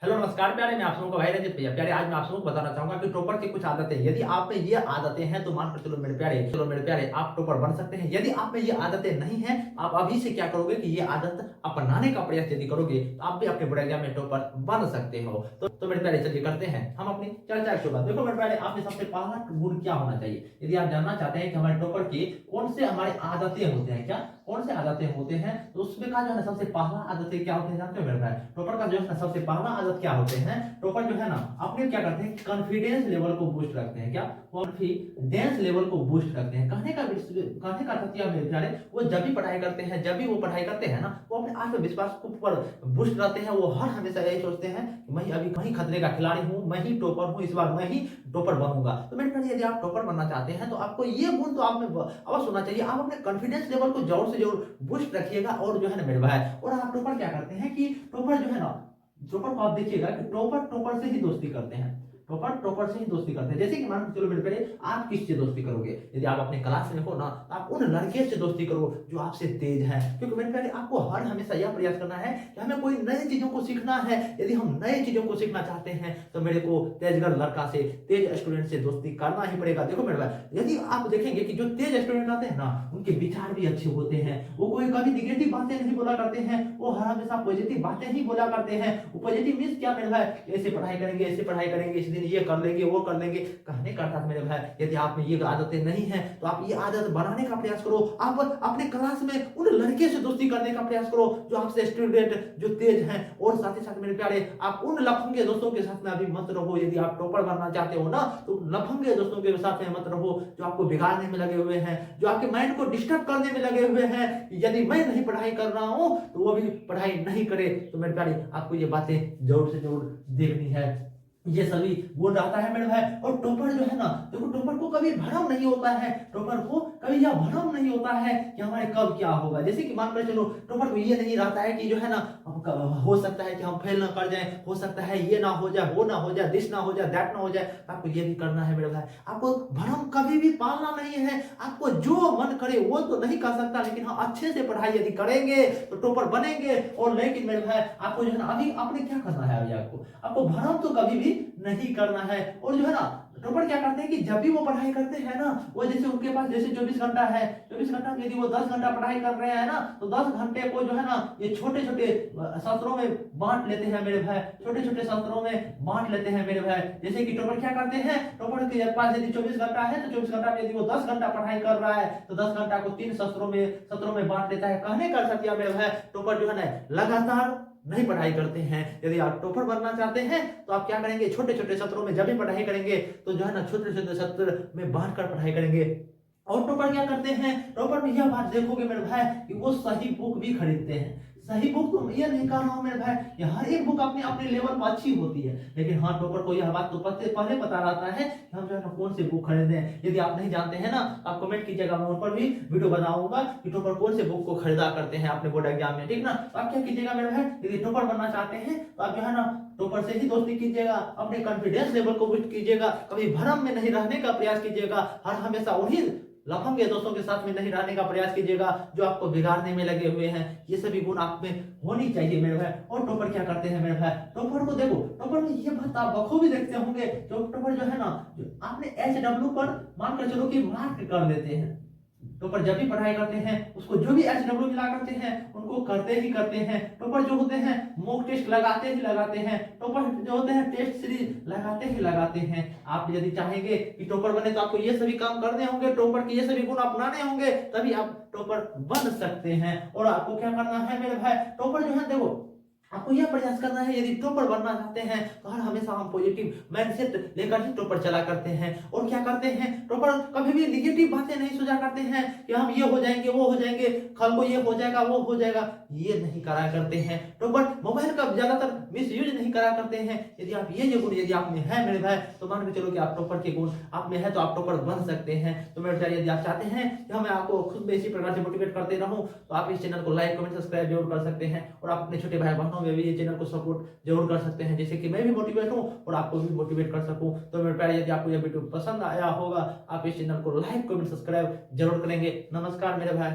Hello नमस्कार प्यारे, मैं आप लोगों का भाई रंजित भैया। प्यारे, आज मैं आप लोगों को बताना चाहूंगा कि टॉपर की कुछ आदतें, यदि आप में ये आदतें हैं तो मानकर चलो मेरे प्यारे आप टॉपर बन सकते हैं। यदि आप में ये आदतें नहीं हैं, आप अभी से क्या करोगे कि ये आदत अपनाने का प्रयास यदि करोगे तो आप भी अपने बोर्ड एग्जाम में टॉपर बन सकते हो। तो मेरे प्यारे चलिए करते हैं हम अपनी चर्चा की शुरुआत। देखो मेरे प्यारे, आप में सबसे पहला गुण क्या होना चाहिए? यदि आप जानना चाहते हैं कि हमारे टॉपर की कौन से हमारे आदतें होते हैं, क्या कौन से आदतें होते हैं, तो उसमें का जो है ना सबसे पहला आदतें क्या होते हैं जानते हो मेरे भाई? टॉपर का जो है ना सबसे पहला आदत क्या होते हैं? टॉपर जो है ना अपने क्या करते हैं, कॉन्फिडेंस लेवल को बूस्ट रखते हैं। क्या कॉन्फिडेंस लेवल को बूस्ट करते हैं। कहने का सत्य मेरे प्यारे, वो जब भी पढ़ाई करते हैं, जब भी वो पढ़ाई करते हैं ना, वो अपने आत्मविश्वास को ऊपर बूस्ट रहते हैं। वो हर हमेशा यही सोचते हैं कि मैं अभी वही खतरे का खिलाड़ी हूँ, मैं ही टॉपर हूँ, इस बार मैं ही टॉपर बनूंगा। तो मेरे प्यारे, यदि आप टॉपर बनना चाहते हैं तो आपको ये गुण तो आप में अवश्य होना चाहिए। आप अपने कॉन्फिडेंस लेवल को जरूर से जरूर बूस्ट रखिएगा। और जो है ना मेरे भाई, और आप टॉपर क्या करते हैं कि टॉपर जो है ना, टॉपर को आप देखिएगा कि टॉपर टॉपर से ही दोस्ती करते हैं। टॉपर टॉपर से ही दोस्ती करते हैं। जैसे कि मान के चलो मेरे पहले, आप किससे दोस्ती करोगे? यदि आप अपने क्लास में हो ना, तो आप उन लड़के से दोस्ती करो जो आपसे तेज है। क्योंकि मेरे पहले आपको हर हमेशा यह प्रयास करना है कि हमें कोई नई चीजों को सीखना है। यदि हम नई चीजों को सीखना चाहते हैं तो मेरे को तेजगर लड़का से, तेज स्टूडेंट से दोस्ती करना ही पड़ेगा। देखो मेरे भाई, यदि आप देखेंगे कि जो तेज स्टूडेंट आते हैं ना, उनके विचार भी अच्छे होते हैं। वो कोई कभी निगेटिव बातें नहीं बोला करते हैं, वो हर हमेशा पॉजिटिव बातें ही बोला करते हैं। पॉजिटिव मींस क्या मेरे भाई? ऐसे पढ़ाई करेंगे, ऐसे पढ़ाई करेंगे, इस दिन ये कर लेंगे, वो कर लेंगे। कहने का अर्थ मेरे भाई, यदि आप में ये आदतें नहीं है तो आप ये आदत बनाने का प्रयास करो। आप अपने क्लास में उन लड़के से दोस्ती करने का प्रयास करो जो आपसे स्टूडेंट जो तेज हैं। और साथ ही साथ मेरे प्यारे, आप उन लफंगे दोस्तों के साथ में अभी मत रहो। यदि आप टॉपर बनना चाहते हो ना, तो लफंगे दोस्तों के साथ में मत रहो जो आपको बिगाड़ने में लगे हुए हैं, जो आपके माइंड को डिस्टर्ब करने में लगे हुए हैं। यदि मैं नहीं पढ़ाई कर रहा हूं तो वो भी पढ़ाई नहीं करे। तो मेरे प्यारे, आपको ये बातें जरूर से जरूर देखनी है। ये सभी गुण रहता है मेरे भाई। और टॉपर जो है ना, देखो टॉपर को कभी भ्रम नहीं होता है। टॉपर को कभी यह भ्रम नहीं होता है कि हमारे कब क्या होगा। जैसे कि मान कर चलो, टॉपर को ये नहीं रहता है कि जो है ना, हो सकता है कि हम फेल ना कर जाए, हो सकता है ये ना हो जाए, वो ना हो जाए, दिस ना हो जाए, दैट ना हो जाए। आपको ये भी करना है मेरे भाई। आपको भ्रम कभी भी पालना नहीं है। आपको जो मन करे वो तो नहीं कर सकता, लेकिन हाँ अच्छे से पढ़ाई यदि करेंगे तो टॉपर बनेंगे। और लेकिन मेरे भाई, आपको जो है ना अभी आपने क्या करना है, अभी आपको भ्रम तो कभी भी नहीं करना है। और जो है ना, टॉपर क्या करते हैं कि जब भी वो पढ़ाई करते हैं ना, वो जैसे उनके पास जैसे 24 घंटा है, 24 घंटा में यदि वो 10 घंटा पढ़ाई कर रहे हैं ना, तो 10 घंटे को जो है ना ये छोटे छोटे सत्रों में बांट लेते हैं मेरे भाई। छोटे छोटे सत्रों में बांट लेते हैं मेरे भाई। जैसे कि टॉपर क्या करते हैं, टॉपर के पास यदि 24 घंटा है तो 24 घंटा में यदि वो 10 घंटा पढ़ाई कर रहा है तो 10 घंटा को 3 सत्रों में बांट लेता है। कहने का सत्या मेरे भाई, टॉपर जो है ना लगातार नहीं पढ़ाई करते हैं। यदि आप टॉपर बनना चाहते हैं तो आप क्या करेंगे, छोटे छोटे सत्रों में जब भी पढ़ाई करेंगे तो जो है ना छोटे छोटे सत्र में बांट कर पढ़ाई करेंगे। और टॉपर क्या करते हैं, टॉपर में यह बात देखोगे मेरे भाई कि वो सही बुक भी खरीदते हैं। सही बुक तो ये नहीं कह रहा हूं मेरे भाई, ये हर एक बुक अपने अपने लेवल पर अच्छी होती है, लेकिन हाँ टॉपर को यह बात तो पहले पता रहता है कि हम जो है ना कौन सी बुक खरीदे। यदि आप नहीं जानते हैं ना, आप कमेंट कीजिएगा, मैं उन पर भी वीडियो बनाऊंगा कि टॉपर कौन से बुक को खरीदा करते हैं अपने बोर्ड एग्जाम में, ठीक ना। तो आप क्या कीजिएगा मेरे भाई, यदि टॉपर बनना चाहते हैं तो आप जो है ना टॉपर से ही दोस्ती कीजिएगा, अपने कॉन्फिडेंस लेवल को बूस्ट कीजिएगा, कभी भ्रम में नहीं रहने का प्रयास कीजिएगा। हर हमेशा वही लफंगे दोस्तों के साथ में नहीं रहने का प्रयास कीजिएगा जो आपको बिगाड़ने में लगे हुए हैं। ये सभी गुण आप में होनी चाहिए मेरे भाई। और टॉपर क्या करते हैं मेरे भाई, टॉपर को देखो, टॉपर में ये बात आप बखूबी देखते होंगे, जो टॉपर जो है ना, जो आपने HW पर मानकर चलो कि मार्क कर देते हैं। टॉपर जब भी पढ़ाई करते हैं उसको जो भी HW मिला करते हैं उनको करते ही करते हैं। टॉपर जो होते हैं मॉक टेस्ट लगाते ही लगाते हैं। टॉपर जो होते हैं टेस्ट सीरीज लगाते ही लगाते हैं। आप यदि चाहेंगे कि टॉपर बने तो आपको ये सभी काम करने होंगे, टॉपर के ये सभी गुण अपनाने होंगे, तभी आप टॉपर बन सकते हैं। और आपको क्या करना है मेरे भाई, टॉपर जो है देखो, आपको यह प्रयास करना है, यदि टॉपर बनना चाहते हैं तो हर हमेशा हम पॉजिटिव माइंडसेट लेकर ही टॉपर चला करते हैं। और क्या करते हैं, टॉपर कभी भी निगेटिव बातें नहीं सोचा करते हैं कि हम ये हो जाएंगे, वो हो जाएंगे, कल को ये हो जाएगा, वो हो जाएगा, ये नहीं करा करते हैं। टॉपर मोबाइल का ज्यादातर मिस यूज नहीं करा करते हैं। यदि आप ये गुण यदि आप में है मेरे भाई, तो मान के चलो कि आप टॉपर के गुण आप में है तो आप टॉपर बन सकते हैं। तो मेरे भाई, यदि आप चाहते हैं कि मैं आपको खुद में इसी प्रकार से मोटिवेट करते रहूं तो आप इस चैनल को लाइक कमेंट सब्सक्राइब जरूर कर सकते हैं। और आप अपने छोटे भाई बहनों में भी ये चैनल को सपोर्ट जरूर कर सकते हैं, जैसे कि मैं भी मोटिवेट हूं और आपको भी मोटिवेट कर सकूं। तो मेरे प्यारे, यदि आपको यह वीडियो पसंद आया होगा, आप इस चैनल को लाइक कमेंट सब्सक्राइब जरूर करेंगे। नमस्कार मेरे भाई।